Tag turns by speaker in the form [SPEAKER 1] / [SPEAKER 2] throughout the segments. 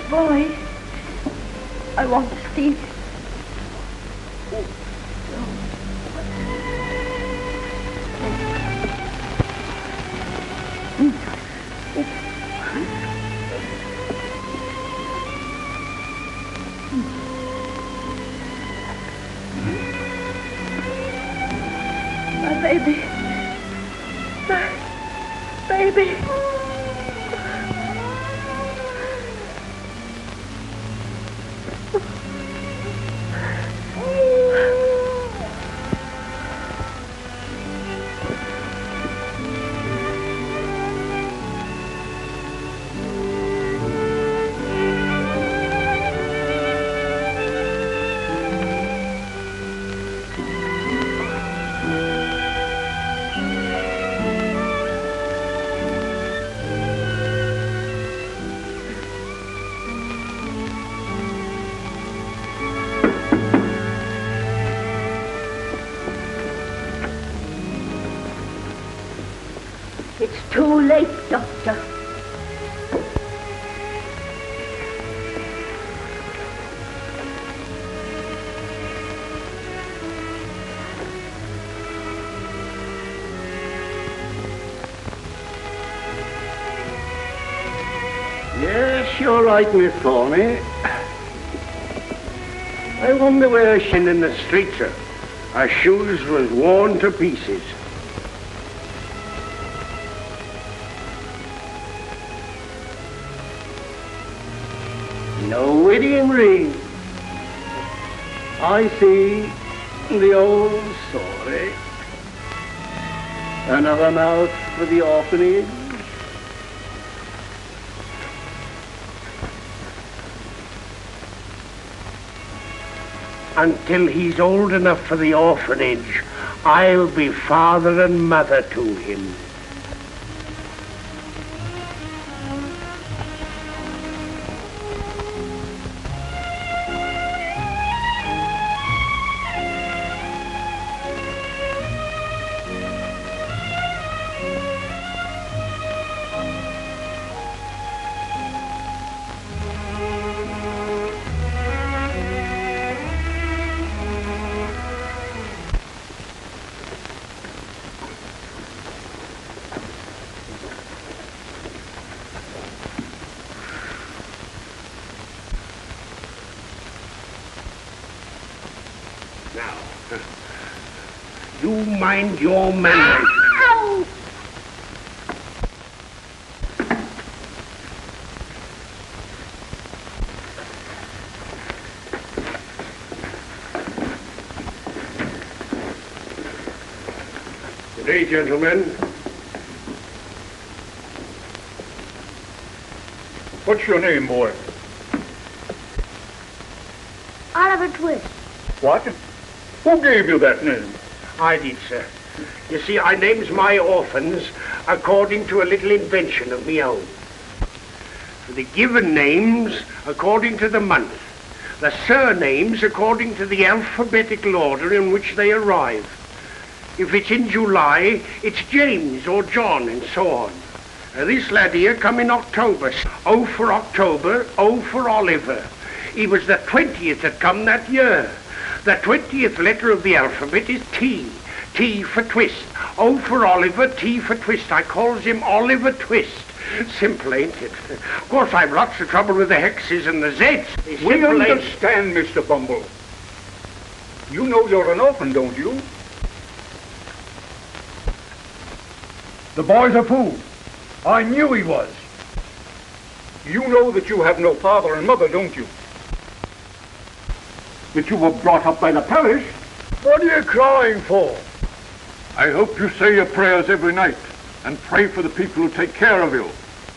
[SPEAKER 1] Boy, I want to see. My baby. My baby. It's too late, Doctor.
[SPEAKER 2] Yes, you're right, Miss Thorny. I wonder where she in the streets her. Her shoes was worn to pieces. No wedding ring. I see the old story. Another mouth for the orphanage. Until he's old enough for the orphanage, I'll be father and mother to him. Now, you mind your manners.
[SPEAKER 1] Ow!
[SPEAKER 2] Good day, gentlemen.
[SPEAKER 3] What's your name, boy?
[SPEAKER 1] Oliver Twist.
[SPEAKER 3] What? Who gave you that name?
[SPEAKER 2] I did, sir. You see, I names my orphans according to a little invention of me own. The given names according to the month. The surnames according to the alphabetical order in which they arrive. If it's in July, it's James or John and so on. This lad here come in October. O for October, O for Oliver. He was the 20th that come that year. The 20th letter of the alphabet is T. T for twist. O for Oliver, T for twist. I calls him Oliver Twist. Simple, ain't it? Of course, I've lots of trouble with the hexes and the Zs.
[SPEAKER 3] We understand, Mr. Bumble. You know you're an orphan, don't you?
[SPEAKER 4] The boy's a fool. I knew he was.
[SPEAKER 3] You know that you have no father and mother, don't you?
[SPEAKER 4] That you were brought up by the parish.
[SPEAKER 3] What are you crying for?
[SPEAKER 4] I hope you say your prayers every night and pray for the people who take care of you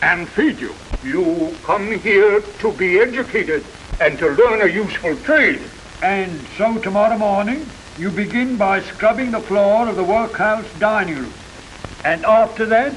[SPEAKER 4] and feed you.
[SPEAKER 3] You come here to be educated and to learn a useful trade.
[SPEAKER 4] And so tomorrow morning you begin by scrubbing the floor of the workhouse dining room. And after that,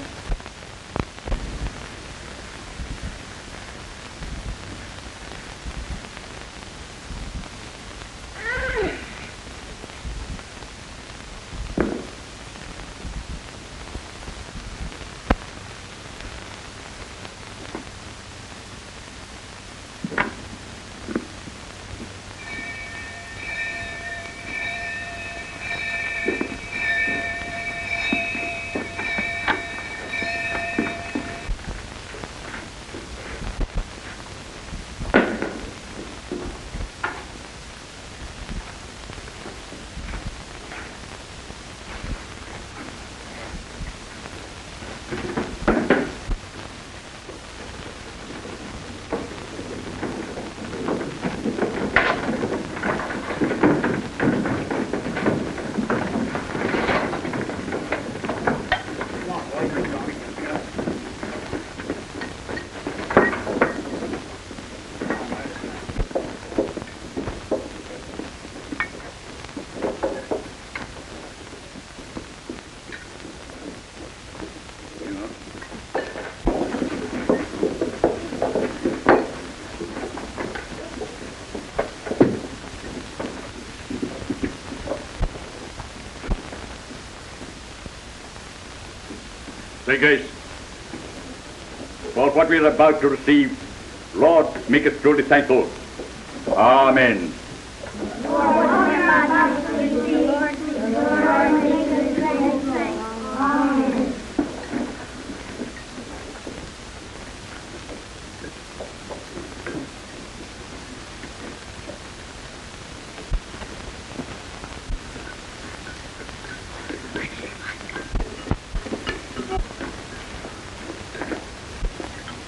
[SPEAKER 5] Say, guys, for what we are about to receive, Lord, make us truly thankful. Amen.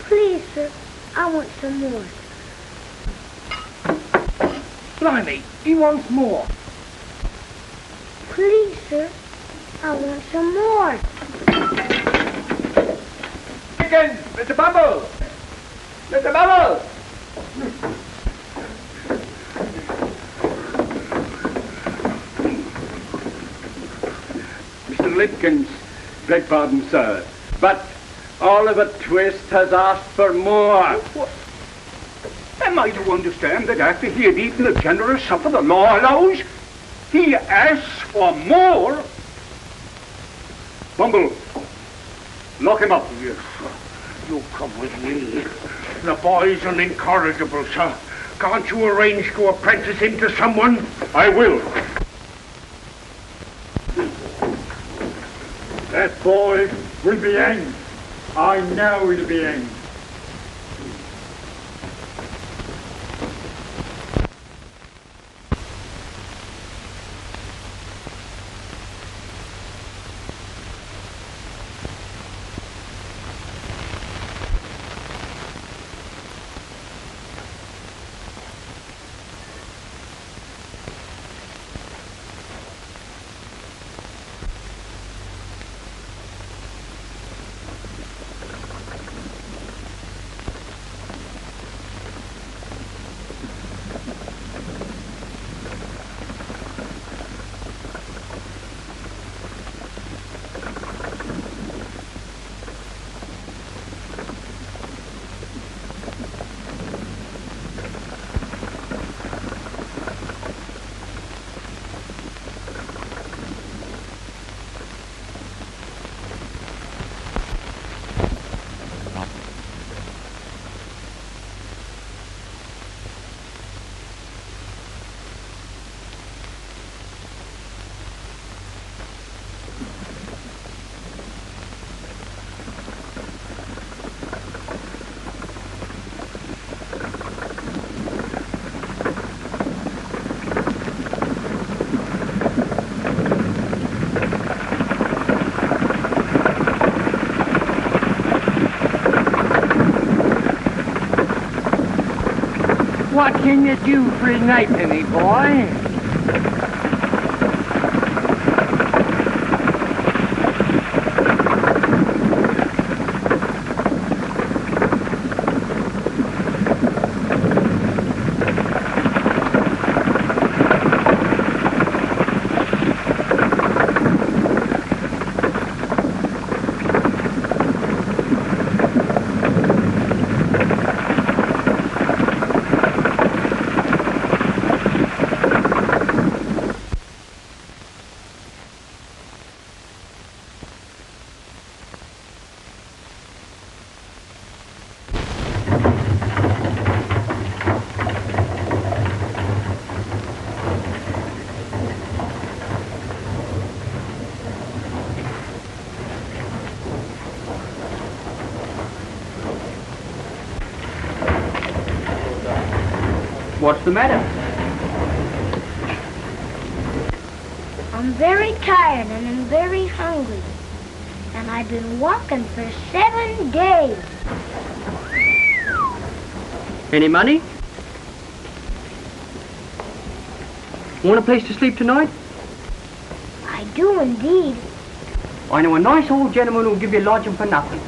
[SPEAKER 1] Please, sir, I want some more.
[SPEAKER 4] Blimey, he wants more.
[SPEAKER 1] Please, sir, I want some more.
[SPEAKER 3] Again, Mr. Bumble! Mr. Bumble! Mr. Litkins, beg pardon, sir, but Oliver Twist has asked for more. Am I to understand that after he had eaten the generous supper the law allows, he asks for more? Bumble, lock him up.
[SPEAKER 2] Yes, sir. You come with me. The boy's an incorrigible, sir. Can't you arrange to apprentice him to someone?
[SPEAKER 5] I will.
[SPEAKER 4] That boy will be hanged. I know he'll be hanged.
[SPEAKER 6] What can you do for a nightpenny, boy? What's the matter?
[SPEAKER 1] I'm very tired and I'm very hungry. And I've been walking for 7 days.
[SPEAKER 6] Any money? Want a place to sleep tonight?
[SPEAKER 1] I do indeed.
[SPEAKER 6] I know a nice old gentleman who'll give you lodging for nothing.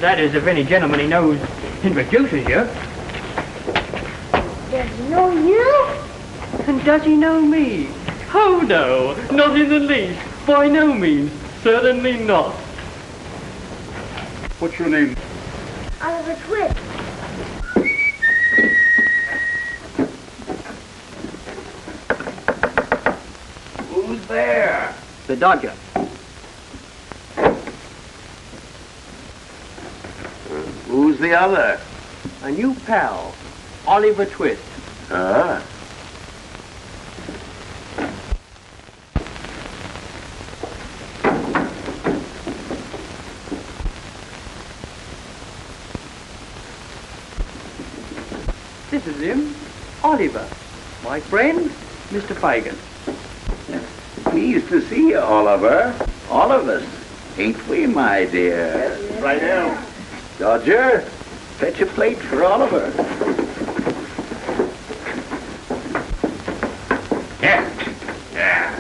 [SPEAKER 6] That is, if any gentleman he knows introduces you.
[SPEAKER 1] Does he know you?
[SPEAKER 6] And does he know me? Oh no, not in the least. By no means. Certainly not.
[SPEAKER 3] What's your name?
[SPEAKER 1] Oliver Twist.
[SPEAKER 3] there?
[SPEAKER 6] The Dodger.
[SPEAKER 3] Who's the other?
[SPEAKER 6] A new pal, Oliver Twist.
[SPEAKER 3] Ah.
[SPEAKER 6] This is him, Oliver. My friend, Mr. Fagin.
[SPEAKER 3] Pleased to see you, Oliver. All of us, ain't we, my dear?
[SPEAKER 2] Right now.
[SPEAKER 3] Dodger, fetch a plate for Oliver. Yeah. Yeah.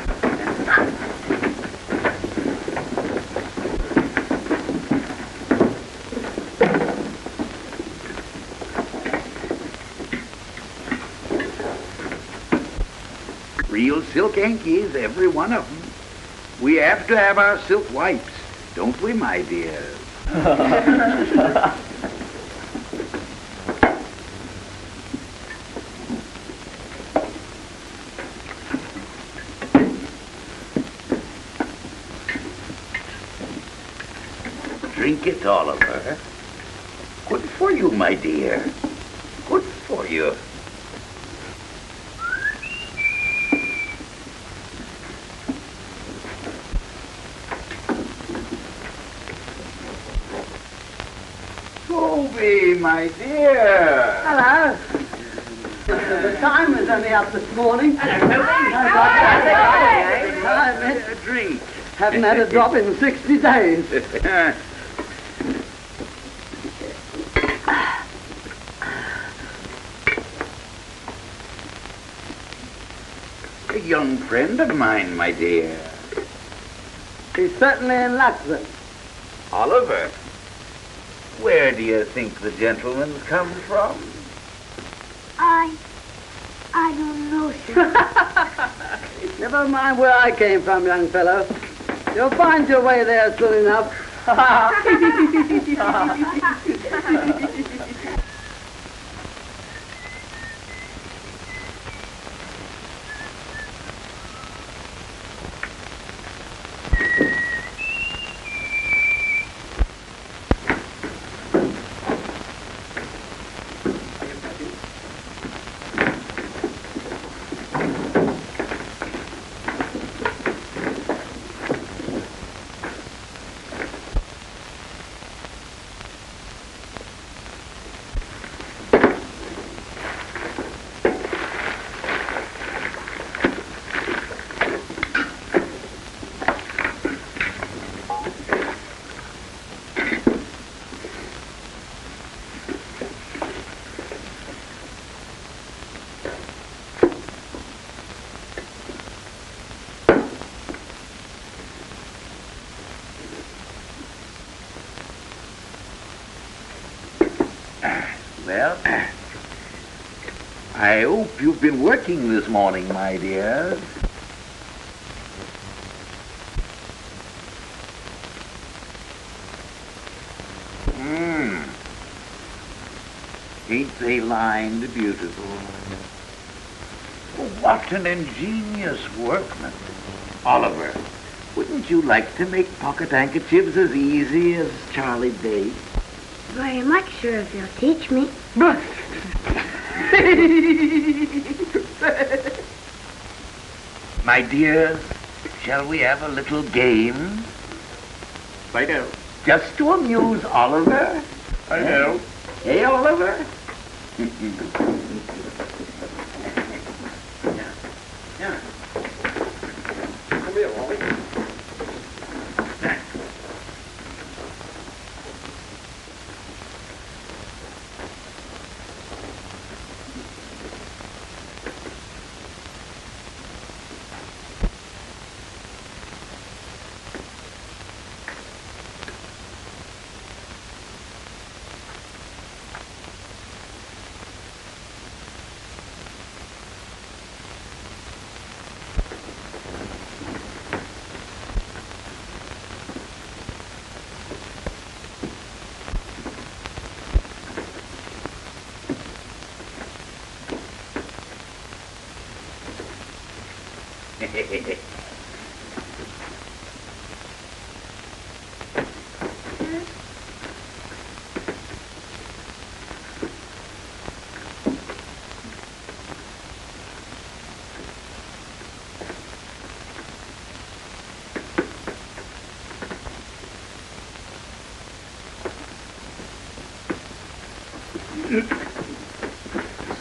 [SPEAKER 3] Real silk hankies, every one of them. We have to have our silk wipes, don't we, my dear? Drink it, Oliver. Good for you, my dear. Good for you. Toby, my dear.
[SPEAKER 7] Hello. The time was only up this morning.
[SPEAKER 3] A drink.
[SPEAKER 7] Haven't had a drop in 60 days.
[SPEAKER 3] A young friend of mine, my dear.
[SPEAKER 7] He's certainly in luck then.
[SPEAKER 3] Oliver, where do you think the gentleman's come from?
[SPEAKER 1] I don't know, sir.
[SPEAKER 7] Never mind where I came from, young fellow. You'll find your way there soon enough.
[SPEAKER 3] Well, I hope you've been working this morning, my dear. Ain't they lined beautiful? What an ingenious workman. Oliver, wouldn't you like to make pocket handkerchiefs as easy as Charlie Day?
[SPEAKER 1] Very much, sir, if you'll teach me.
[SPEAKER 3] My dear, shall we have a little game?
[SPEAKER 2] I know.
[SPEAKER 3] Just to amuse Oliver?
[SPEAKER 2] I know.
[SPEAKER 3] Hey, Oliver?
[SPEAKER 2] Come here, Ollie.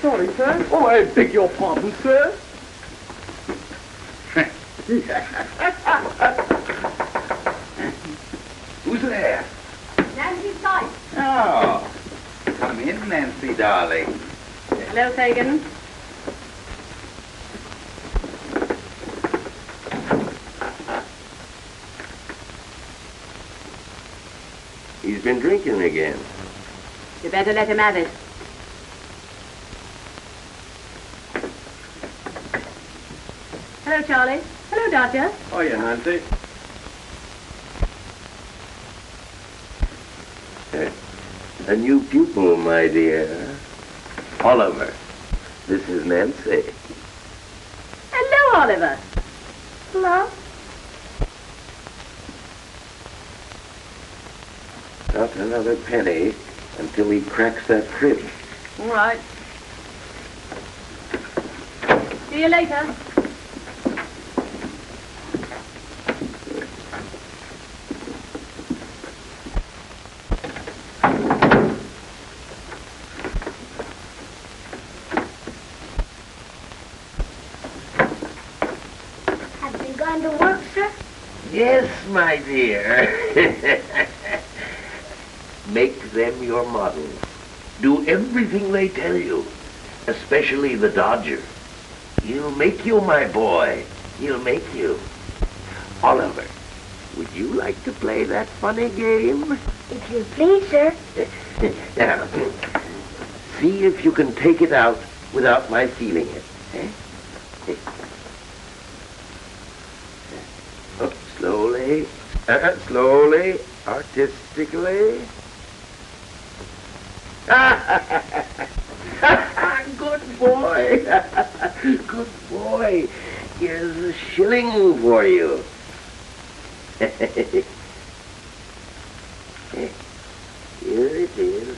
[SPEAKER 3] Sorry, sir. Oh, I beg your pardon, sir.
[SPEAKER 8] Who's there?
[SPEAKER 7] Nancy Sykes.
[SPEAKER 8] Oh, come in, Nancy, darling.
[SPEAKER 7] Hello, Fagin.
[SPEAKER 8] He's been drinking again.
[SPEAKER 7] You better let him have it. Hello, Charlie. Hello, Dodger.
[SPEAKER 3] Oh, yeah, Nancy.
[SPEAKER 8] A new pupil, my dear. Oliver, this is Nancy.
[SPEAKER 7] Hello, Oliver.
[SPEAKER 1] Hello?
[SPEAKER 8] Not another penny until he cracks that crib.
[SPEAKER 7] All right. See you later.
[SPEAKER 1] Have you gone to work, sir?
[SPEAKER 8] Yes, my dear. Make them your models. Do everything they tell you, especially the Dodger. He'll make you, my boy. He'll make you. Oliver, would you like to play that funny game?
[SPEAKER 1] If you please, sir.
[SPEAKER 8] Now, see if you can take it out without my feeling it. Eh? Oh, slowly, slowly, artistically. Good boy. Good boy. Here's a shilling for you. Here it is.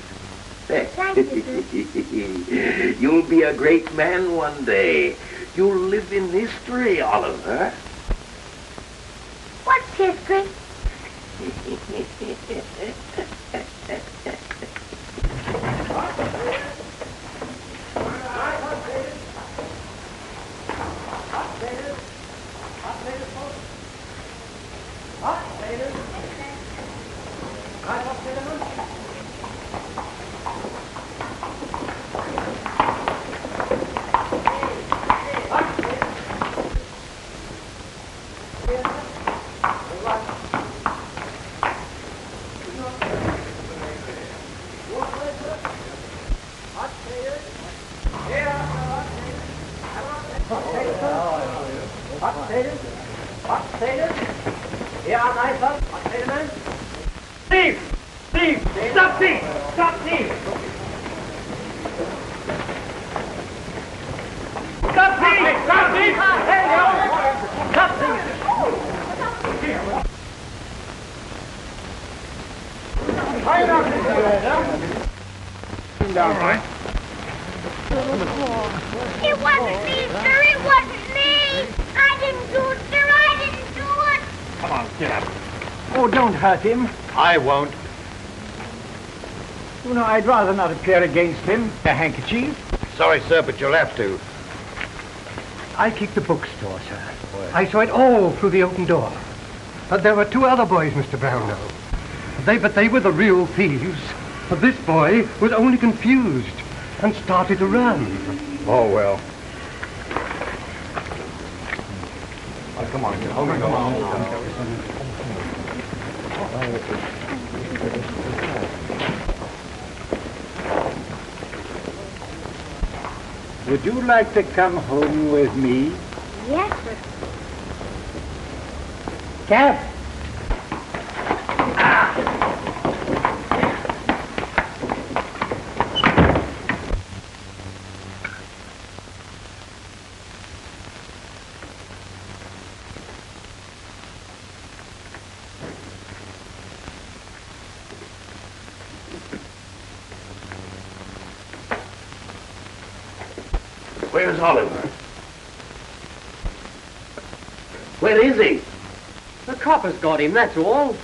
[SPEAKER 1] Thank you,
[SPEAKER 8] You'll be a great man one day. You'll live in history, Oliver.
[SPEAKER 1] What's history? It wasn't me, sir. It wasn't me. I didn't do it, sir. I didn't do it.
[SPEAKER 4] Come on, get up. Oh, don't hurt him. I won't. You know, I'd rather not appear against him. A handkerchief. Sorry, sir, but you'll have to.
[SPEAKER 9] I kicked the bookstore, sir. I saw it all through the open door. But there were two other boys, Mr. Brownlow. But they were the real thieves. But this boy was only confused and started to run.
[SPEAKER 4] Oh, well. Oh, come on. Come on.
[SPEAKER 3] Would you like to come home with me?
[SPEAKER 1] Yes, sir.
[SPEAKER 3] Cap.
[SPEAKER 8] Where's Oliver? Where is he?
[SPEAKER 7] The copper's got him, that's all.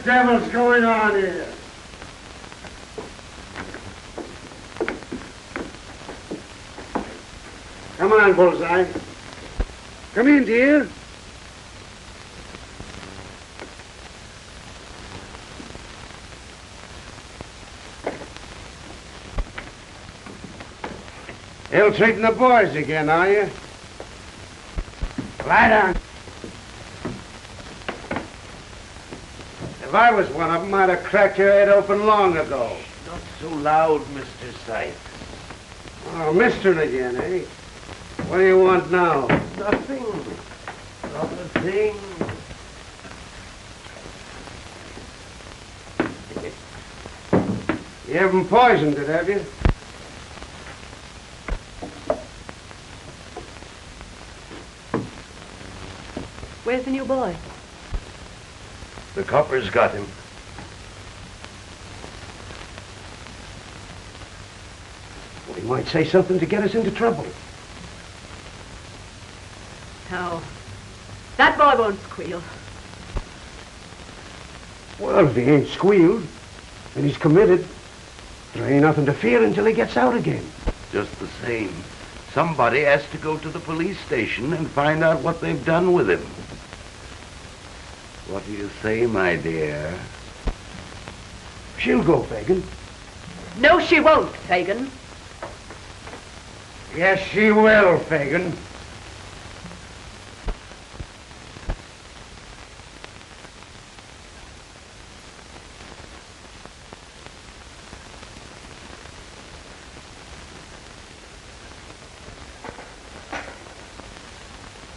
[SPEAKER 2] devil's going on here? Come on, Bullseye. Come in, dear. Ill-treating the boys again, are you? Lie down. If I was one of them, I'd have cracked your head open long ago.
[SPEAKER 8] Not so loud, Mr. Sykes.
[SPEAKER 2] Oh, mister again, eh? What do you want now?
[SPEAKER 8] Nothing. Not a thing.
[SPEAKER 2] You haven't poisoned it, have you?
[SPEAKER 10] Where's the new boy?
[SPEAKER 8] The coppers got him.
[SPEAKER 2] Well, he might say something to get us into trouble.
[SPEAKER 10] No. That boy won't squeal.
[SPEAKER 2] Well, if he ain't squealed, and he's committed, there ain't nothing to fear until he gets out again.
[SPEAKER 8] Just the same. Somebody has to go to the police station and find out what they've done with him. What do you say, my dear?
[SPEAKER 2] She'll go, Fagin.
[SPEAKER 10] No, she won't, Fagin.
[SPEAKER 2] Yes, she will, Fagin.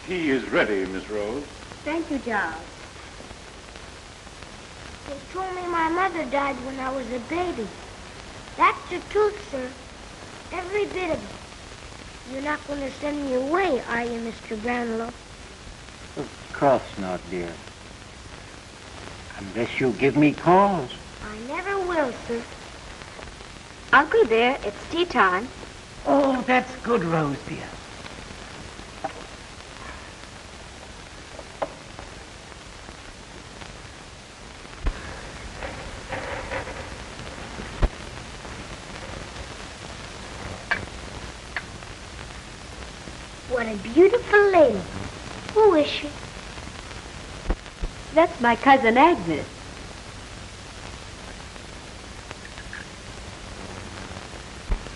[SPEAKER 11] Tea is ready, Miss Rose.
[SPEAKER 1] Thank you, Giles. They told me my mother died when I was a baby. That's the truth, sir. Every bit of it. You're not going to send me away, are you, Mr. Brownlow?
[SPEAKER 12] Of course not, dear. Unless you give me cause.
[SPEAKER 1] I never will, sir.
[SPEAKER 13] Uncle dear, it's tea time.
[SPEAKER 12] Oh, that's good, Rose, dear.
[SPEAKER 1] What a beautiful lady. Who is she?
[SPEAKER 13] That's my cousin Agnes.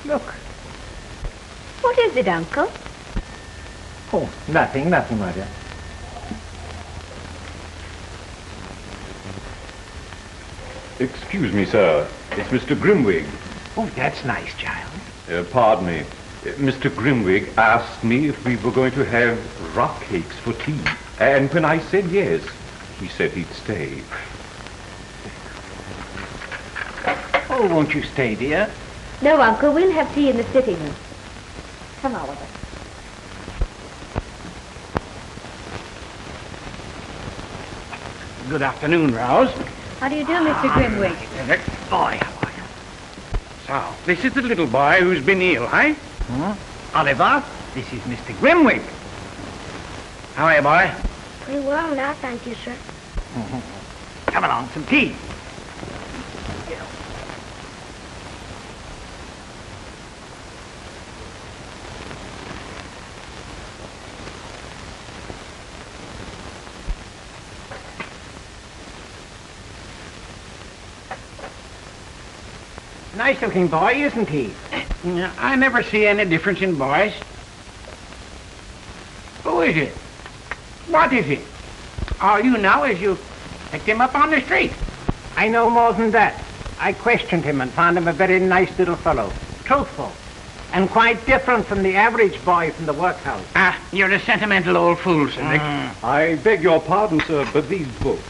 [SPEAKER 12] Look.
[SPEAKER 13] What is it, Uncle?
[SPEAKER 12] Oh, nothing, my dear.
[SPEAKER 11] Excuse me, sir. It's Mr. Grimwig.
[SPEAKER 12] Oh, that's nice, child.
[SPEAKER 11] Pardon me. Mr. Grimwig asked me if we were going to have rock cakes for tea. And when I said yes, he said he'd stay.
[SPEAKER 12] Oh, won't you stay, dear?
[SPEAKER 13] No, Uncle, we'll have tea in the sitting room. Come, Oliver.
[SPEAKER 3] Good afternoon, Rose.
[SPEAKER 13] How do you do, Mr. Grimwig?
[SPEAKER 3] Boy, how are you? So, this is the little boy who's been ill, eh? Oliver, this is Mr. Grimwig. How are you, boy?
[SPEAKER 1] Pretty well now, thank you, sir.
[SPEAKER 3] Come along, some tea.
[SPEAKER 12] Nice-looking boy, isn't he?
[SPEAKER 3] I never see any difference in boys. Who is it? What is it? All you know is you picked him up on the street.
[SPEAKER 12] I know more than that. I questioned him and found him a very nice little fellow. Truthful. And quite different from the average boy from the workhouse.
[SPEAKER 3] Ah, you're a sentimental old fool, Sir Rick.
[SPEAKER 11] I beg your pardon, sir, but these books...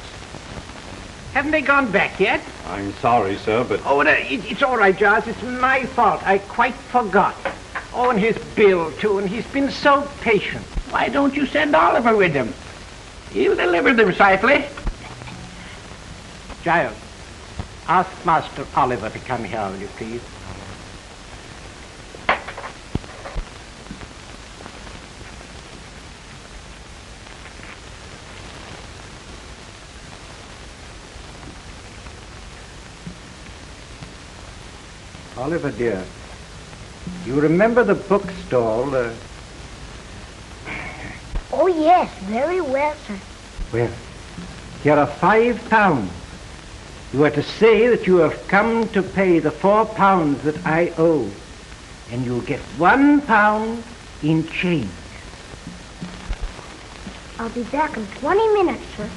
[SPEAKER 12] Haven't they gone back yet?
[SPEAKER 11] I'm sorry, sir, but...
[SPEAKER 12] Oh, it's all right, Giles. It's my fault. I quite forgot. Oh, and his bill, too, and he's been so patient.
[SPEAKER 3] Why don't you send Oliver with them? He'll deliver them safely.
[SPEAKER 12] Giles, ask Master Oliver to come here, will you please? Oliver, dear, you remember the bookstall?
[SPEAKER 1] Oh, yes, very well, sir.
[SPEAKER 12] Well, here are £5. You are to say that you have come to pay the £4 that I owe, and you'll get £1 in change.
[SPEAKER 1] I'll be back in 20 minutes, sir.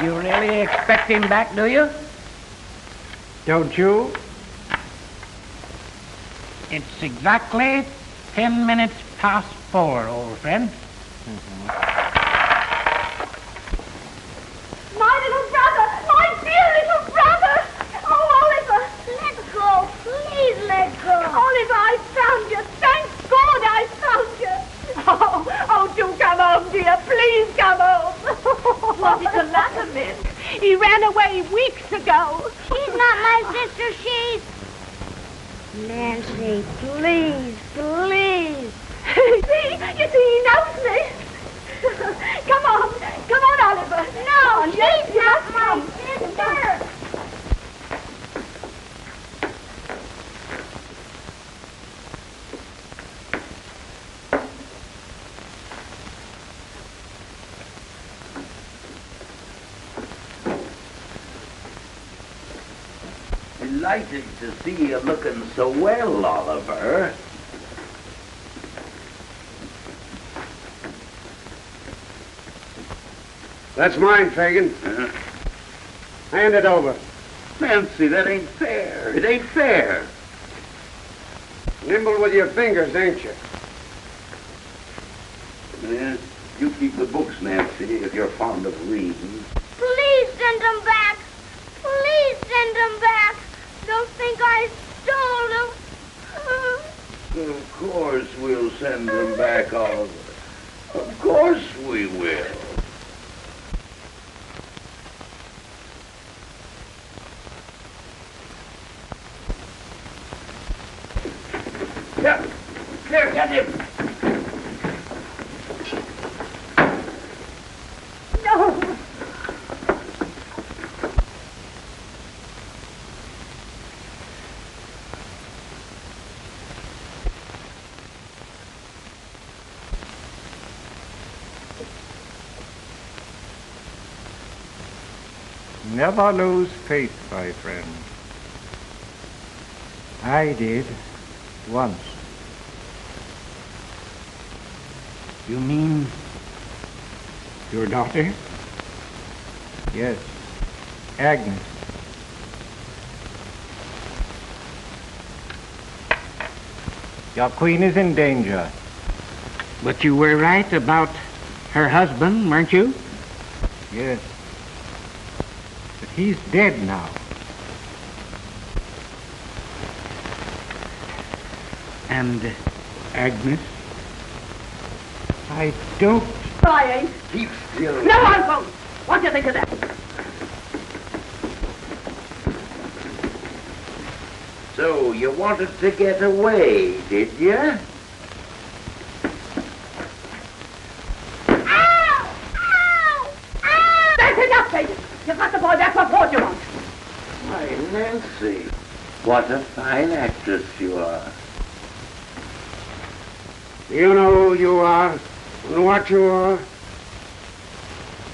[SPEAKER 12] You really expect him back, do you? Don't you? It's exactly 10 minutes past 4, old friend.
[SPEAKER 14] My little brother! My dear little brother! Oh, Oliver!
[SPEAKER 1] Let go. Please let go.
[SPEAKER 14] Oliver, I found you. Thank God I found you. Oh, do come home, dear. Please come home. What is the matter, Miss? He ran away weeks ago.
[SPEAKER 1] She's not my sister. She's... Nancy, please, please.
[SPEAKER 14] You see, he knows me. Come on, Oliver.
[SPEAKER 1] No,
[SPEAKER 14] Yes,
[SPEAKER 1] she's
[SPEAKER 14] yes,
[SPEAKER 1] not my
[SPEAKER 14] come.
[SPEAKER 1] sister.
[SPEAKER 8] Delighted to see you looking so well, Oliver.
[SPEAKER 2] That's mine, Fagin. Hand it over.
[SPEAKER 8] Nancy, that ain't fair. It ain't fair.
[SPEAKER 2] Nimble with your fingers, ain't you?
[SPEAKER 8] Yeah, you keep the books, Nancy, if you're fond of reading.
[SPEAKER 1] Please send them back. Please send them back. Don't think I stole them.
[SPEAKER 8] Of course we'll send them back, Oliver. Of course we will. Here, get him.
[SPEAKER 14] No.
[SPEAKER 12] Never lose faith, my friend. I did once. You mean your daughter? Yes, Agnes. Your queen is in danger. But you were right about her husband, weren't you? Yes. But he's dead now. And Agnes? I don't...
[SPEAKER 14] I ain't.
[SPEAKER 8] Keep still.
[SPEAKER 14] No, I won't. What do you think of that?
[SPEAKER 8] So you wanted to get away, did you?
[SPEAKER 14] Ow! Ow! Ow! That's enough, David. You got the boy back. What more do you want?
[SPEAKER 8] Why, Nancy, what a fine actress you are.
[SPEAKER 2] You know who you are and what you are.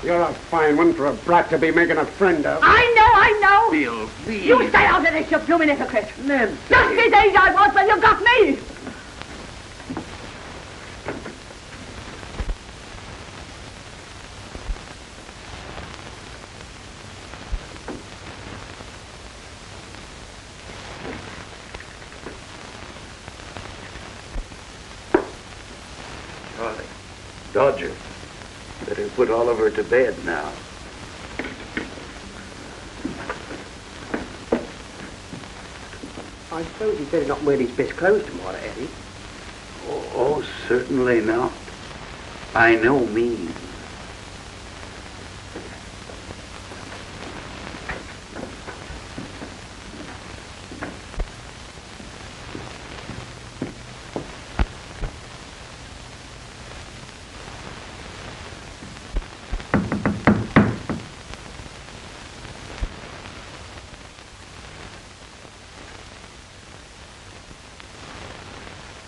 [SPEAKER 2] You're a fine one for a brat to be making a friend of.
[SPEAKER 14] I know.
[SPEAKER 8] Bill, please.
[SPEAKER 14] You stay out of this, you blooming hypocrite.
[SPEAKER 8] Nancy.
[SPEAKER 14] Just his age I was when you got me.
[SPEAKER 8] Charlie, Dodger, better put Oliver to bed now.
[SPEAKER 7] I suppose he'd better not wear his best clothes tomorrow, Eddie.
[SPEAKER 8] Oh, certainly not. By no means.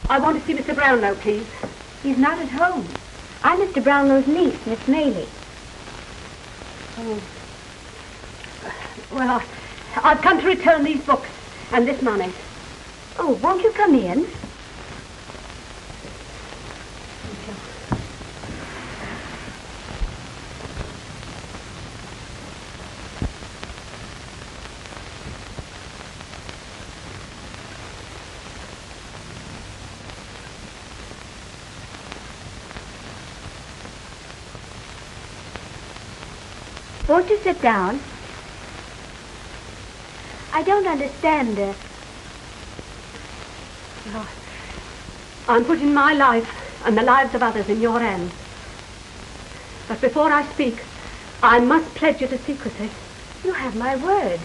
[SPEAKER 10] I want to see Mr. Brownlow, please.
[SPEAKER 13] He's not at home. I'm Mr. Brownlow's niece, Miss Maylie.
[SPEAKER 10] Oh. Well, I've come to return these books and this money.
[SPEAKER 13] Oh, won't you come in? Won't you sit down? I don't understand.
[SPEAKER 10] Well, I'm putting my life and the lives of others in your hands. But before I speak, I must pledge you to secrecy.
[SPEAKER 13] You have my word.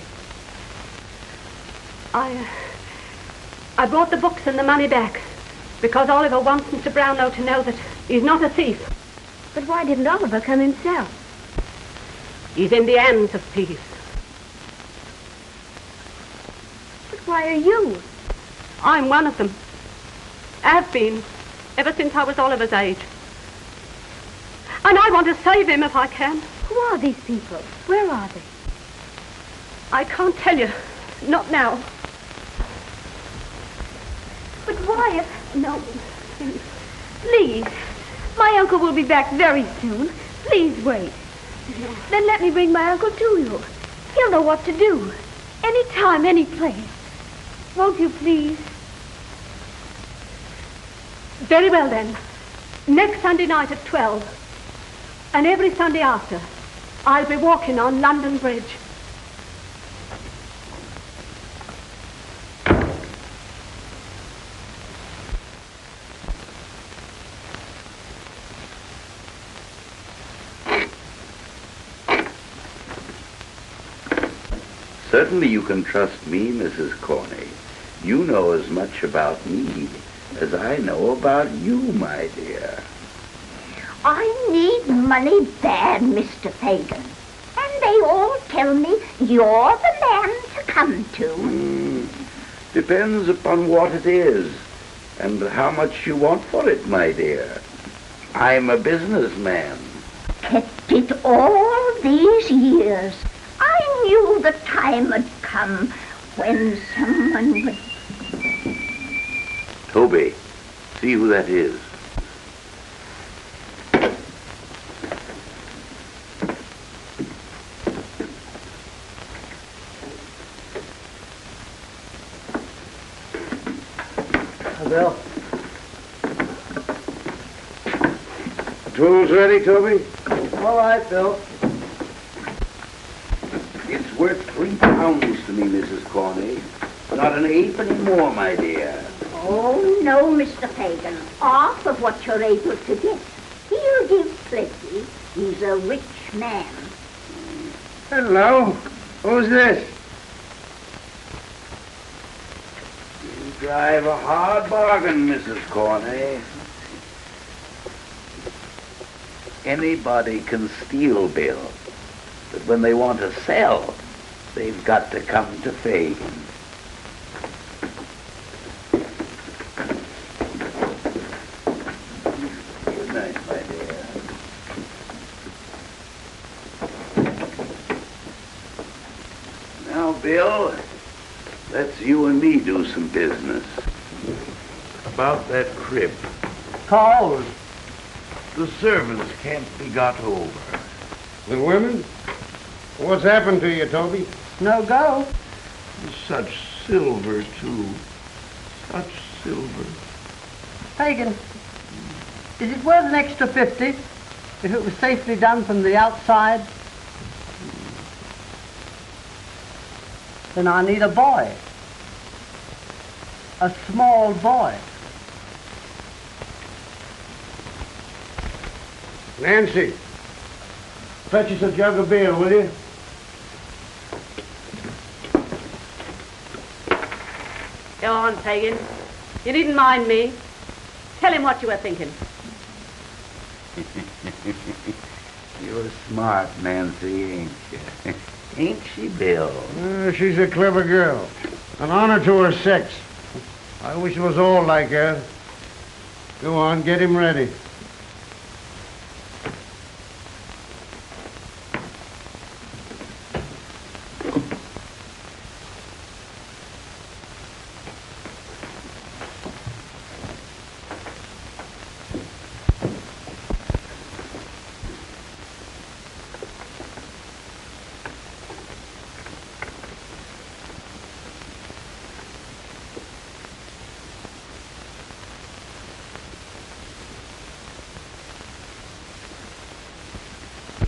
[SPEAKER 10] I brought the books and the money back because Oliver wants Mr. Brownlow to know that he's not a thief.
[SPEAKER 13] But why didn't Oliver come himself?
[SPEAKER 10] He's in the hands of thieves.
[SPEAKER 13] But why are you?
[SPEAKER 10] I'm one of them. Have been, ever since I was Oliver's age. And I want to save him if I can.
[SPEAKER 13] Who are these people? Where are they?
[SPEAKER 10] I can't tell you. Not now.
[SPEAKER 13] But why if... No, please. My uncle will be back very soon. Please wait. Then let me bring my uncle to you. He'll know what to do. Any time, any place. Won't you, please?
[SPEAKER 10] Very well, then. Next Sunday night at 12. And every Sunday after, I'll be walking on London Bridge.
[SPEAKER 8] Certainly you can trust me, Mrs. Corney. You know as much about me as I know about you, my dear.
[SPEAKER 15] I need money bad, Mr. Fagin. And they all tell me you're the man to come to.
[SPEAKER 8] Depends upon what it is and how much you want for it, my dear. I'm a businessman.
[SPEAKER 15] Kept it all these years. I knew the time had come when someone would...
[SPEAKER 8] Toby, see who that is.
[SPEAKER 2] Bill. Tools ready, Toby?
[SPEAKER 7] All right, Bill.
[SPEAKER 8] It's worth £3 to me, Mrs. Corney. Not an halfpenny more, my dear.
[SPEAKER 15] Oh, no, Mr. Fagin. Half of what you're able to get. He'll give plenty. He's a rich man.
[SPEAKER 2] Hello. Who's this?
[SPEAKER 8] You drive a hard bargain, Mrs. Corney. Anybody can steal, Bill. But when they want to sell, they've got to come to Fagin. Good night, my dear. Now, Bill, let's you and me do some business. About that crib.
[SPEAKER 7] Cold.
[SPEAKER 8] The servants can't be got over.
[SPEAKER 2] The women? What's happened to you, Toby?
[SPEAKER 7] No go.
[SPEAKER 8] Such silver, too. Such silver.
[SPEAKER 7] Fagin, is it worth an extra 50 if it was safely done from the outside? Then I need a boy. A small boy.
[SPEAKER 2] Nancy, fetch us a jug of beer, will you?
[SPEAKER 10] Go on, Fagin. You needn't mind me. Tell him what you were thinking.
[SPEAKER 8] You're smart, Nancy, ain't you? Ain't she, Bill?
[SPEAKER 2] She's a clever girl. An honor to her sex. I wish it was all like her.
[SPEAKER 16] Go on, get him ready.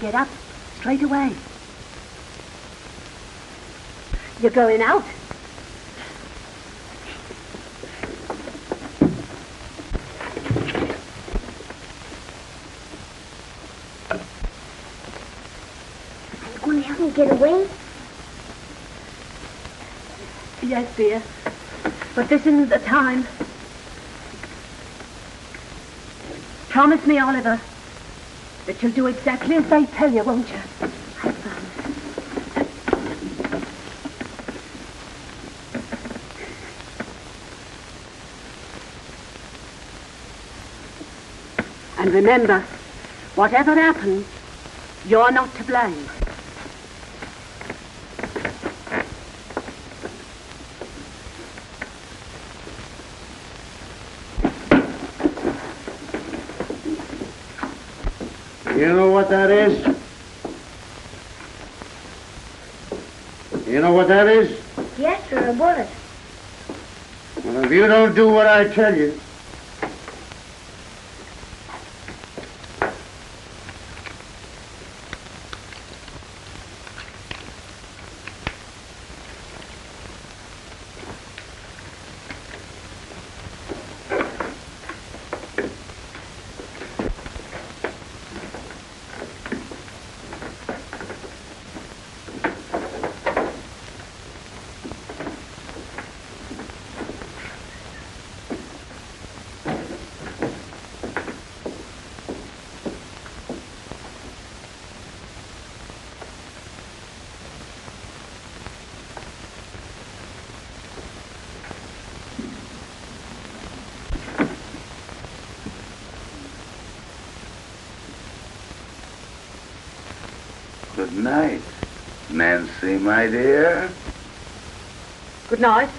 [SPEAKER 10] Get up straight away. You're going out.
[SPEAKER 1] Are you going to help me get away?
[SPEAKER 10] Yes, dear. But this isn't the time. Promise me, Oliver, that you'll do exactly as they tell you, won't you?
[SPEAKER 1] I promise.
[SPEAKER 10] And remember, whatever happens, you're not to blame.
[SPEAKER 16] You know what that is? You know what that is?
[SPEAKER 1] Yes, sir, a bullet.
[SPEAKER 16] Well, if you don't do what I tell you,
[SPEAKER 8] Good night, Nancy, my dear.
[SPEAKER 10] Good night.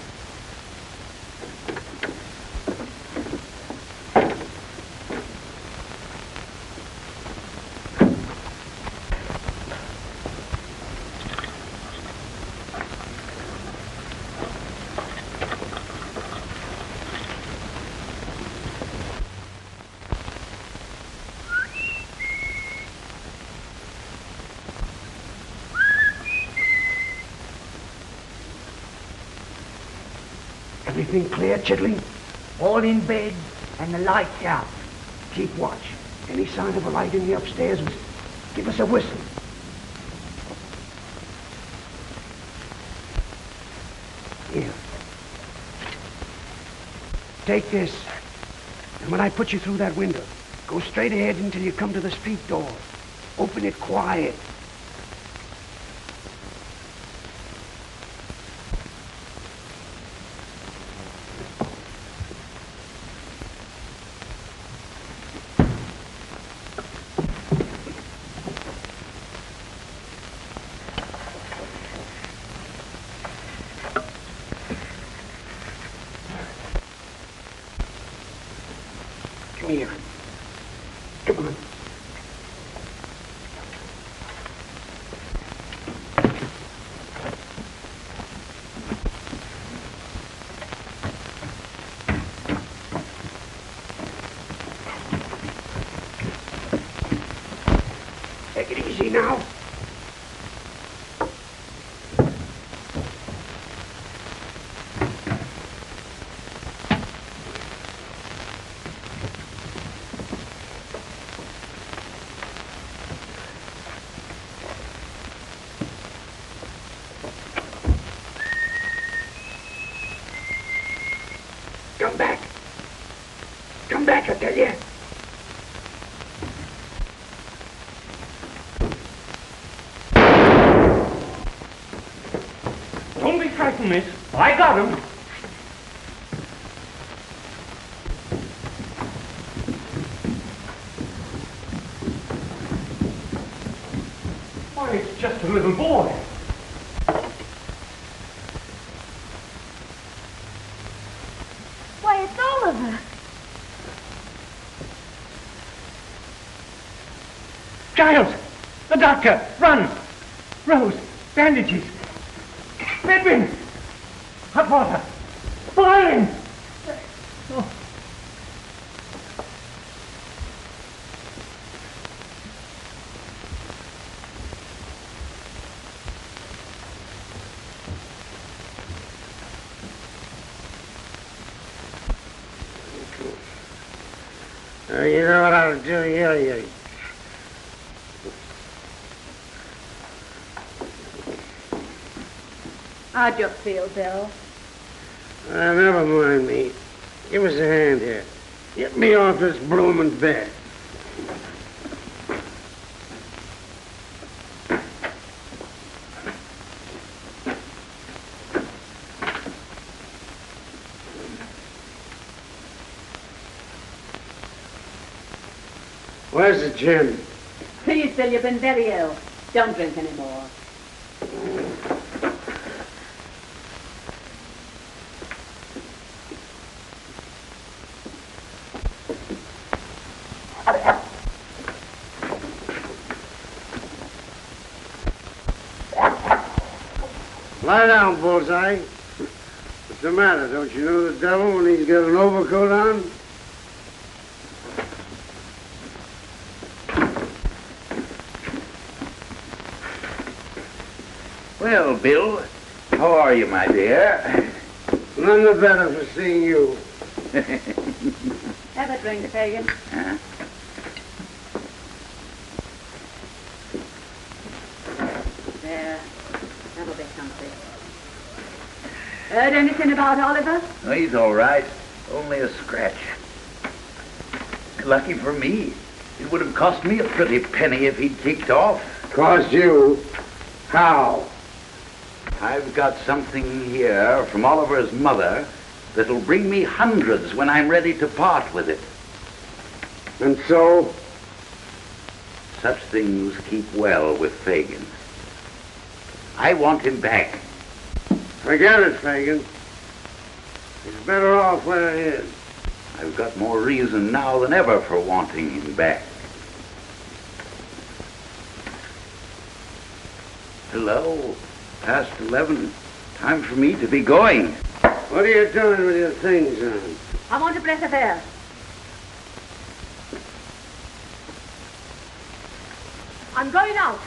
[SPEAKER 12] Everything clear, Chidley? All in bed and the lights out. Keep watch. Any sign of a light in the upstairs, give us a whistle. Here. Take this. And when I put you through that window, go straight ahead until you come to the street door. Open it quiet. Come here. Come on. Take it easy now. Come back. Come back, I tell you.
[SPEAKER 6] Don't be frightened, miss. I got him.
[SPEAKER 11] little boy.
[SPEAKER 13] Why, it's Oliver.
[SPEAKER 12] Giles! The doctor! Run! Rose! Bandages! Bedwin! Hot water! Boiling! Oh.
[SPEAKER 16] You know what I'll do here?
[SPEAKER 10] How'd you feel, Bill?
[SPEAKER 16] Never mind me. Give us a hand here. Get me off this bloomin' bed. Where's the gin?
[SPEAKER 10] Please, Bill, you've been very ill. Don't drink any more.
[SPEAKER 16] Lie down, Bullseye. What's the matter? Don't you know the devil when he's got an overcoat on?
[SPEAKER 8] Well, Bill, how are you, my dear?
[SPEAKER 16] None the better for seeing you.
[SPEAKER 10] Have a drink, Fagin.
[SPEAKER 8] Huh?
[SPEAKER 10] There. That'll be comfy. Heard anything about Oliver?
[SPEAKER 8] Oh, he's all right. Only a scratch. Lucky for me. It would have cost me a pretty penny if he'd kicked off.
[SPEAKER 16] Cost you? How?
[SPEAKER 8] I've got something here from Oliver's mother that'll bring me hundreds when I'm ready to part with it.
[SPEAKER 16] And so?
[SPEAKER 8] Such things keep well with Fagin. I want him back.
[SPEAKER 16] Forget it, Fagin. He's better off where he is.
[SPEAKER 8] I've got more reason now than ever for wanting him back. Hello. Past 11. Time for me to be going.
[SPEAKER 16] What are you doing with your things on?
[SPEAKER 10] I want a breath of air. I'm going out.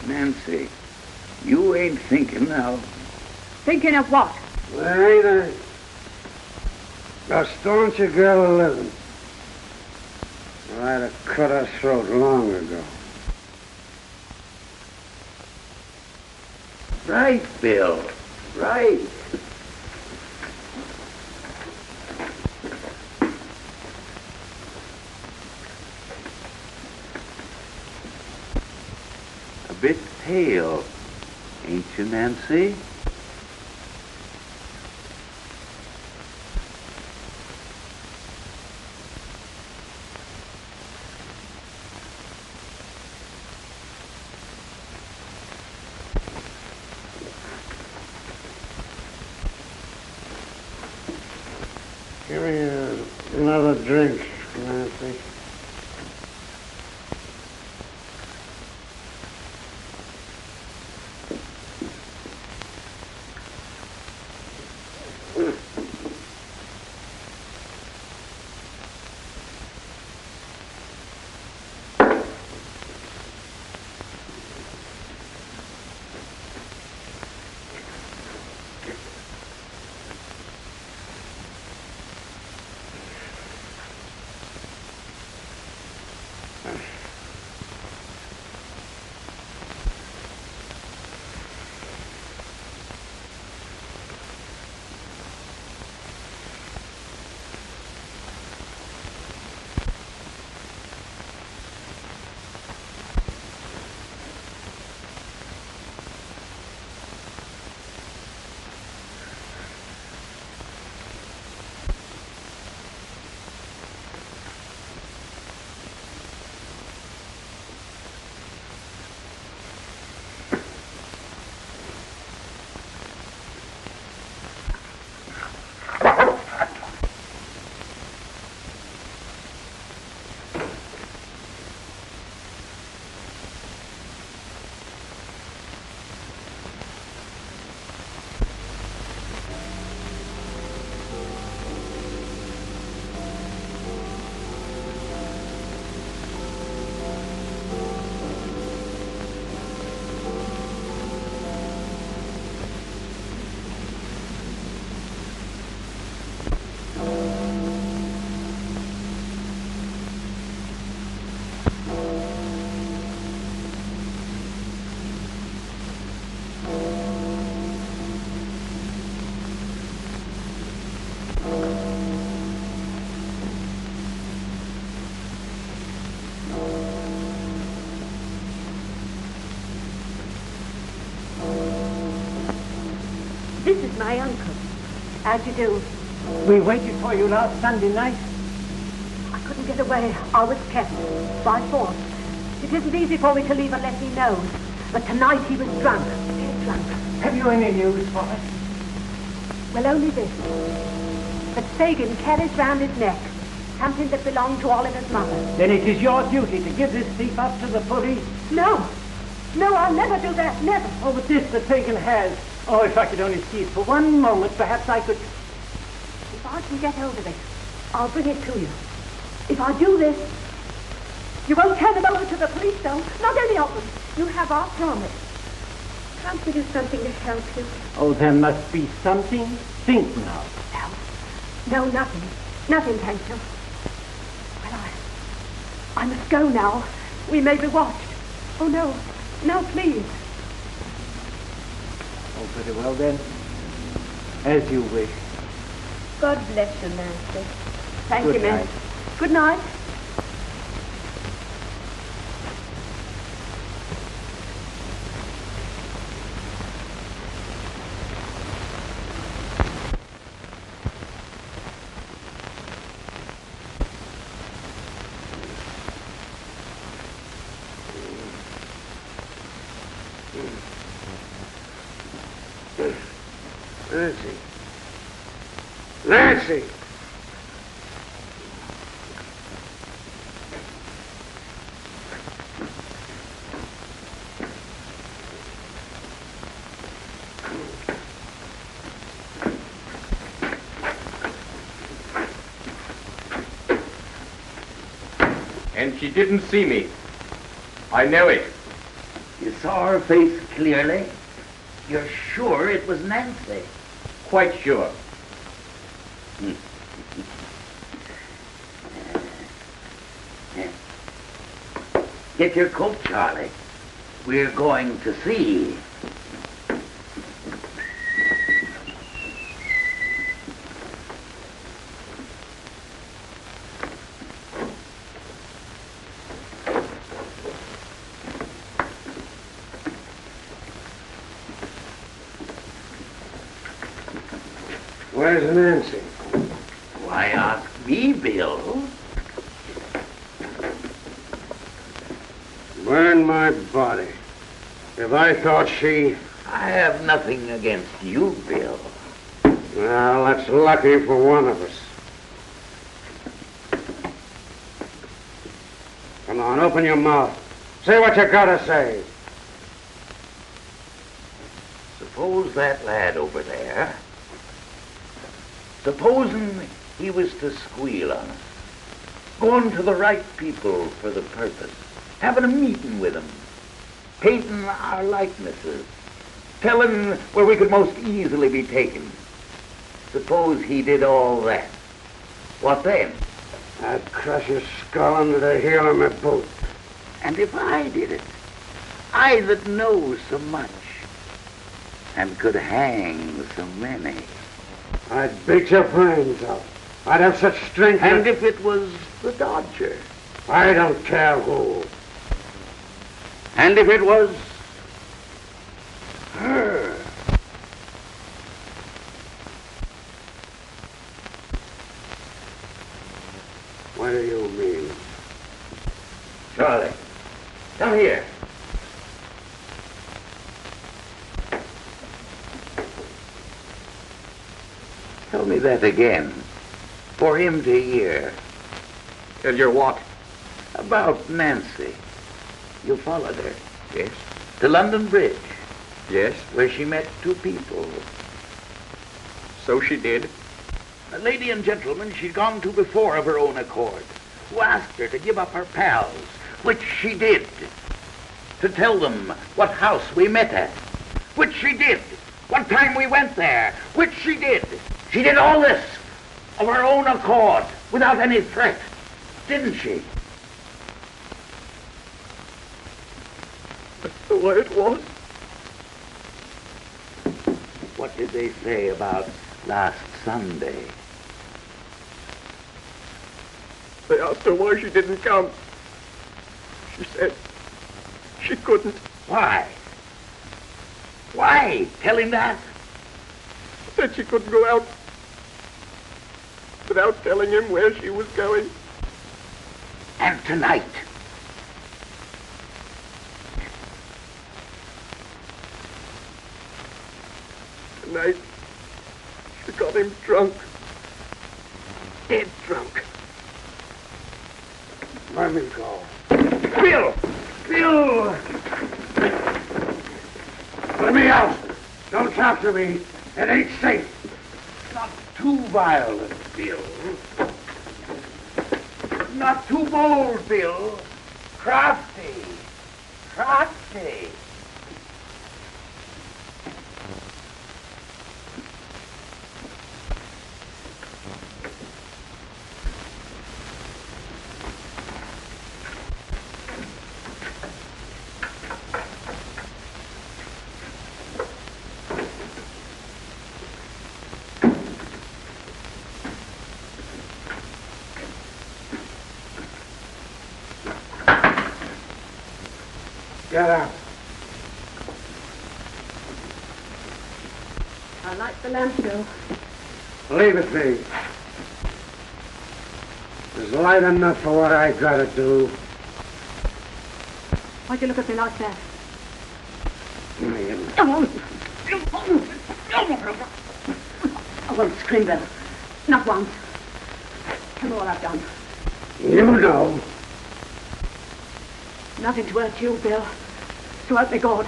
[SPEAKER 8] Nancy, you ain't thinking now.
[SPEAKER 10] Thinking of what?
[SPEAKER 16] There ain't a stauncher girl living. I'd have cut her throat long ago.
[SPEAKER 8] Right, Bill. Right. A bit pale, ain't you, Nancy?
[SPEAKER 16] Give me another drink, Nancy.
[SPEAKER 10] this is my uncle. How'd you do?
[SPEAKER 12] We waited for you last Sunday night.
[SPEAKER 10] I couldn't get away. I was kept by force. It isn't easy for me to leave unless he knows. But tonight he was drunk. Dead drunk.
[SPEAKER 12] Have you any news for us?
[SPEAKER 10] Well, only this. That Fagin carries round his neck something that belonged to Oliver's mother.
[SPEAKER 12] Then it is your duty to give this thief up to the police.
[SPEAKER 10] No. No, I'll never do that. Never.
[SPEAKER 12] Oh, but this that Fagin has. Oh, if I could only see it for one moment, perhaps I could...
[SPEAKER 10] If I can get hold of it, I'll bring it to you. If I do this, you won't turn them over to the police, though. Not any of them. You have our promise. Can't we do something to help you?
[SPEAKER 12] Oh, there must be something. Think now.
[SPEAKER 10] No, nothing. Nothing, thank you. Well, I must go now. We may be watched. Oh, no. No, please.
[SPEAKER 12] Oh, very well, then. As you wish.
[SPEAKER 13] God bless you, Nancy.
[SPEAKER 10] Thank
[SPEAKER 12] Good
[SPEAKER 10] you, miss.
[SPEAKER 12] night.
[SPEAKER 10] Good night.
[SPEAKER 2] Nancy. Nancy!
[SPEAKER 8] And she didn't see me. I know it.
[SPEAKER 17] You saw her face clearly? You're sure it was Nancy?
[SPEAKER 8] Quite sure.
[SPEAKER 17] Get your coat, Charlie. We're going to see.
[SPEAKER 2] Where's Nancy?
[SPEAKER 17] Why ask me, Bill?
[SPEAKER 2] Burn my body. If I thought she...
[SPEAKER 17] I have nothing against you, Bill.
[SPEAKER 2] Well, that's lucky for one of us. Come on, open your mouth. Say what you gotta say.
[SPEAKER 17] Suppose that lad over there, supposing he was to squeal on us, going to the right people for the purpose, having a meeting with them, painting our likenesses, telling where we could most easily be taken. Suppose he did all that. What then?
[SPEAKER 2] I'd crush his skull under the heel of my boot.
[SPEAKER 17] And if I did it, I that know so much, and could hang so many.
[SPEAKER 2] I'd beat your brains out. I'd have such strength.
[SPEAKER 17] And if it was the Dodger?
[SPEAKER 2] I don't care who.
[SPEAKER 17] And if it was her?
[SPEAKER 2] What do you mean?
[SPEAKER 17] Charlie, come here. Tell me that again, for him to hear.
[SPEAKER 8] Tell you what?
[SPEAKER 17] About Nancy. You followed her, yes? To London Bridge.
[SPEAKER 8] Yes.
[SPEAKER 17] Where she met two people.
[SPEAKER 8] So she did.
[SPEAKER 17] A lady and gentleman she'd gone to before of her own accord, who asked her to give up her pals, which she did. To tell them what house we met at, which she did. What time we went there, which she did. She did all this of her own accord, without any threat, didn't she?
[SPEAKER 8] That's the way it was.
[SPEAKER 17] What did they say about last Sunday?
[SPEAKER 8] They asked her why she didn't come. She said she couldn't.
[SPEAKER 17] Why? Why? Tell him that.
[SPEAKER 3] said she couldn't go out without telling him where she was going.
[SPEAKER 17] And tonight,
[SPEAKER 3] she got him drunk. Dead drunk.
[SPEAKER 16] Let me go.
[SPEAKER 3] Bill! Bill!
[SPEAKER 16] Let me out. Don't talk to me. It ain't safe.
[SPEAKER 17] Not too violent, Bill. Not too bold, Bill. Crafty. Crafty.
[SPEAKER 16] Get out.
[SPEAKER 10] I like the lamp, Bill.
[SPEAKER 16] Leave it be. There's light enough for what I gotta do.
[SPEAKER 10] Why'd you look at me like that? I won't scream, Bill. Not once. Tell me what I've done.
[SPEAKER 16] You know.
[SPEAKER 10] Nothing to hurt you, Bill. So help me God.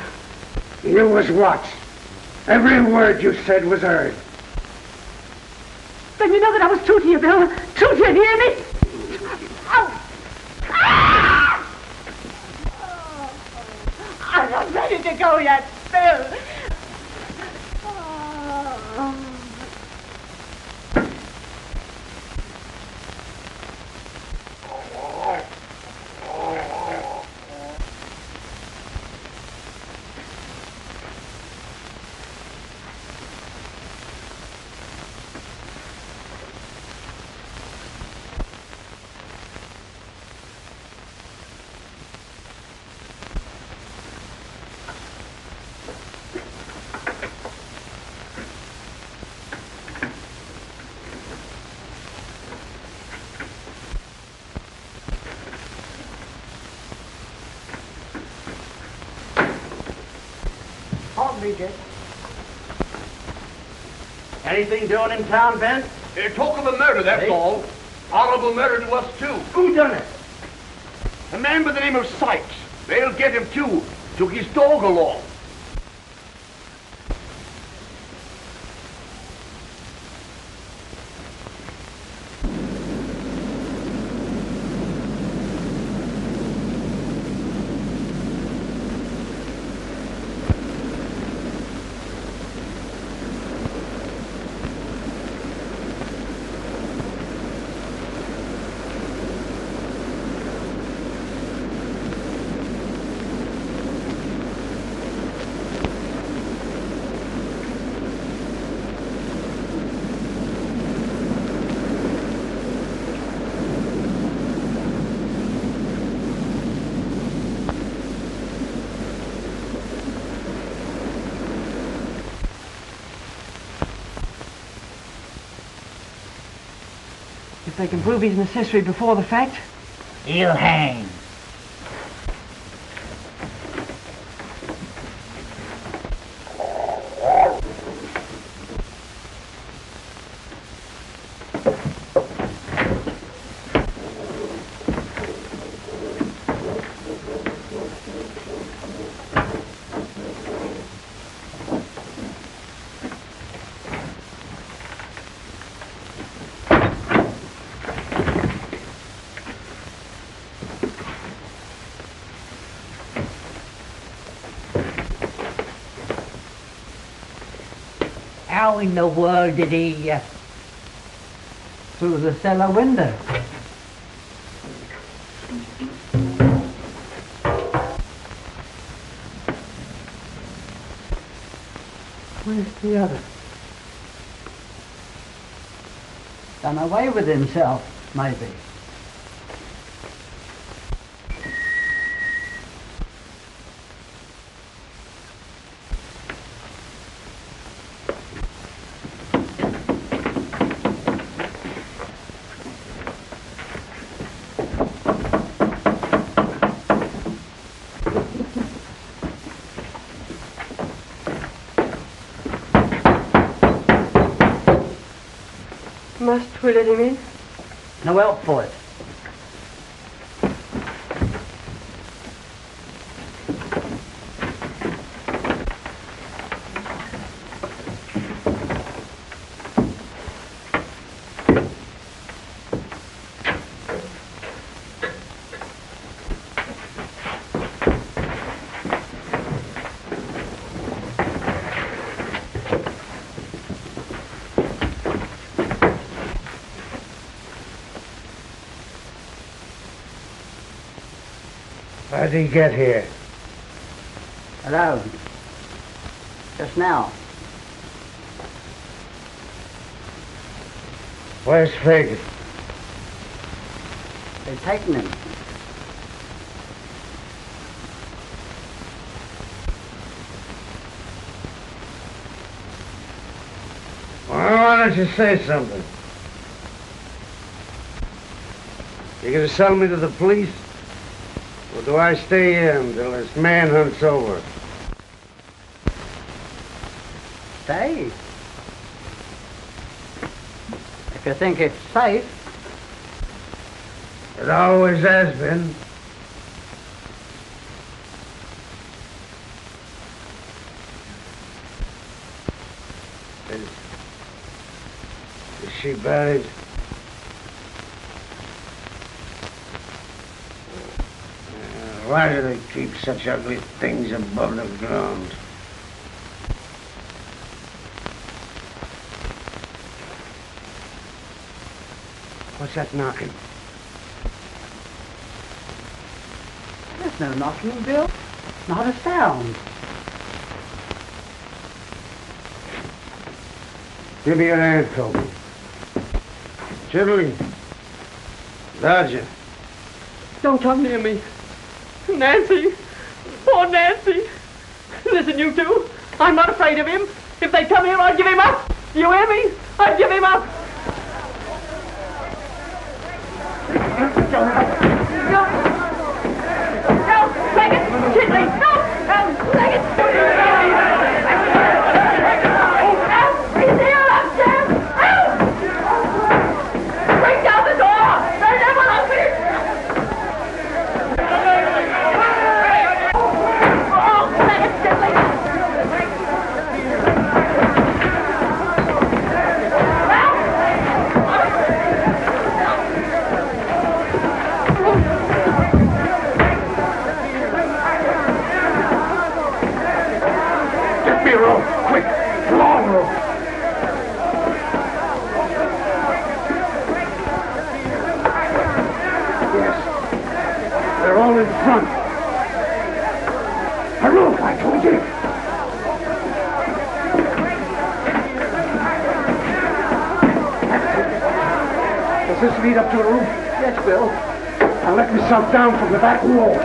[SPEAKER 16] You was watched. Every word you said was heard.
[SPEAKER 10] Then you know that I was true to you, Bill. True to you, hear me? Ow! Ah! I'm not ready to go yet, Bill.
[SPEAKER 3] Anything doing in town, Ben? Talk of a murder, that's all. Horrible murder to us, too. Who done it? A man by the name of Sykes. They'll get him, too. Took his dog along.
[SPEAKER 12] If they can prove he's an accessory before the fact,
[SPEAKER 15] He'll hang. How in the world did he...
[SPEAKER 12] through the cellar window. Where's the other? Done away with himself, maybe.
[SPEAKER 6] We let him in?
[SPEAKER 7] No help for it.
[SPEAKER 16] How'd he get here?
[SPEAKER 7] Alone. Just now.
[SPEAKER 16] Where's Fagan?
[SPEAKER 7] They've taken him.
[SPEAKER 16] Well, why don't you say something? You gonna sell me to the police? Or do I stay here until this manhunt's over?
[SPEAKER 7] Stay. If you think it's safe.
[SPEAKER 16] It always has been. Is she buried? Why do they keep such ugly things above the ground? What's that knocking?
[SPEAKER 7] There's no knocking, Bill. Not a sound.
[SPEAKER 16] Give me your hand, Toby. Chidley. Dodger.
[SPEAKER 6] Don't come near me. Nancy! Poor Nancy! Listen, you two. I'm not afraid of him. If they come here, I'll give him up. You hear me? I'll give him up. No, Leggett! Chidley! No! Leggett! He's here upstairs! Break down the door! There's everyone up here!
[SPEAKER 16] In front. A roof, I told you. Does this lead up to a roof?
[SPEAKER 7] Yes, Bill.
[SPEAKER 16] I'll let myself down from the back wall.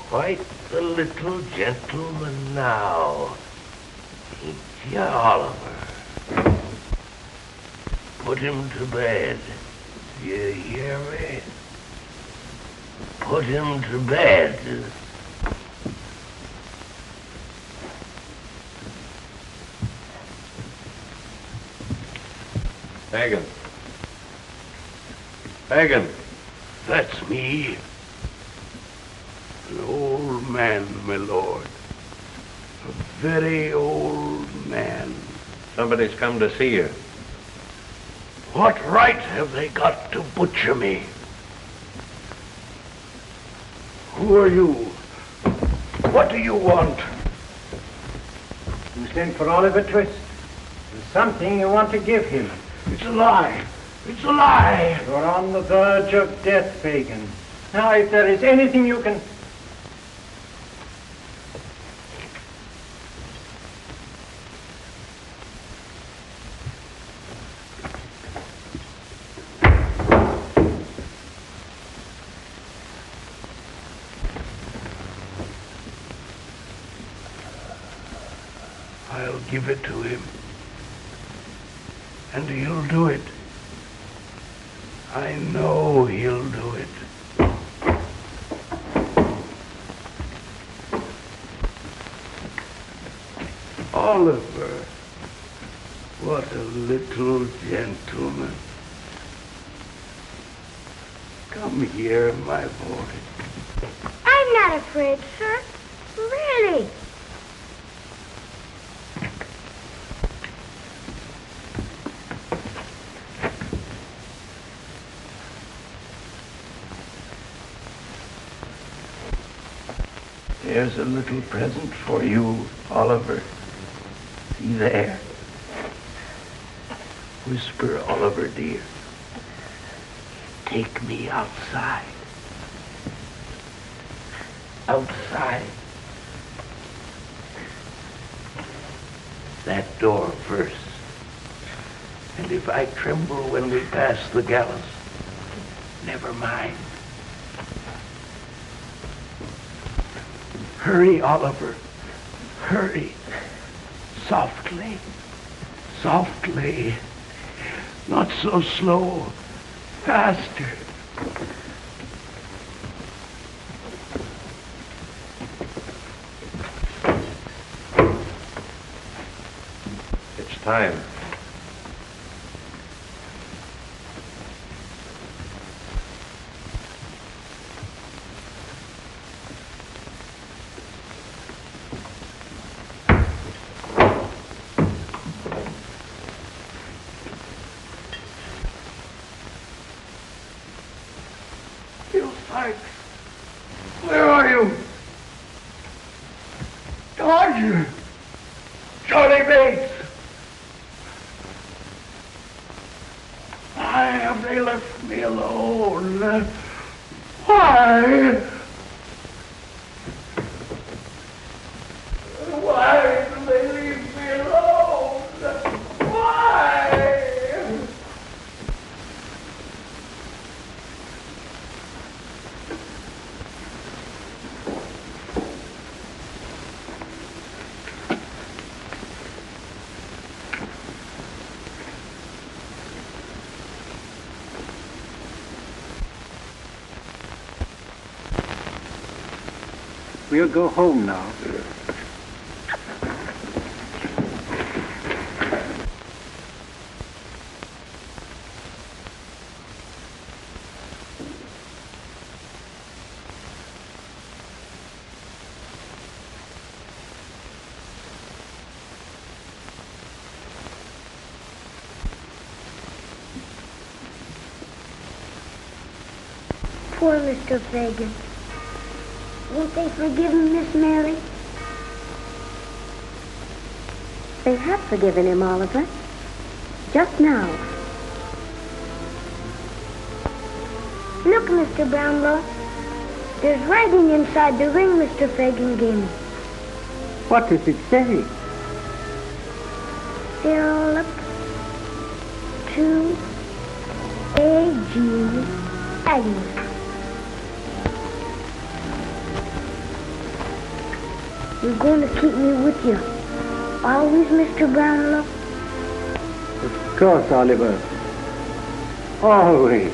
[SPEAKER 8] Quite the little gentleman now. Ain't you, Oliver? Put him to bed. You hear me? Put him to bed.
[SPEAKER 2] Hagen. Hagen.
[SPEAKER 18] That's me. An old man, my lord. A very old man.
[SPEAKER 2] Somebody's come to see you.
[SPEAKER 18] What right have they got to butcher me? Who are you? What do you want?
[SPEAKER 12] You sent for Oliver Twist. There's something you want to give him.
[SPEAKER 18] It's a lie. It's a lie.
[SPEAKER 12] You're on the verge of death, Fagin. Now, if there is anything you can...
[SPEAKER 18] I'll give it to him. And he'll do it. I know he'll do it. Oliver, what a little gentleman. Come here, my boy.
[SPEAKER 1] I'm not afraid, sir. Really.
[SPEAKER 18] There's a little present for you, Oliver. See there. Whisper, Oliver, dear. Take me outside. Outside. That door first. And if I tremble when we pass the gallows, never mind. Hurry, Oliver. Hurry. Softly. Softly. Not so slow. Faster.
[SPEAKER 2] It's time.
[SPEAKER 18] Where are you? Dodger! Charlie Bates! Why have they left me alone? Why? Why do they leave me alone? Why?
[SPEAKER 12] We'll go home now.
[SPEAKER 1] Poor Mr. Fagin. Won't they forgive him, Miss Mary?
[SPEAKER 19] They have forgiven him, Oliver. Just now.
[SPEAKER 1] Look, Mr. Brownlow. There's writing inside the ring Mr. Fagin gave me.
[SPEAKER 12] What does it say?
[SPEAKER 1] Philip to A.G. Agnes. You're going to keep me with you. Always, Mr. Brownlow?
[SPEAKER 12] Of course, Oliver. Always.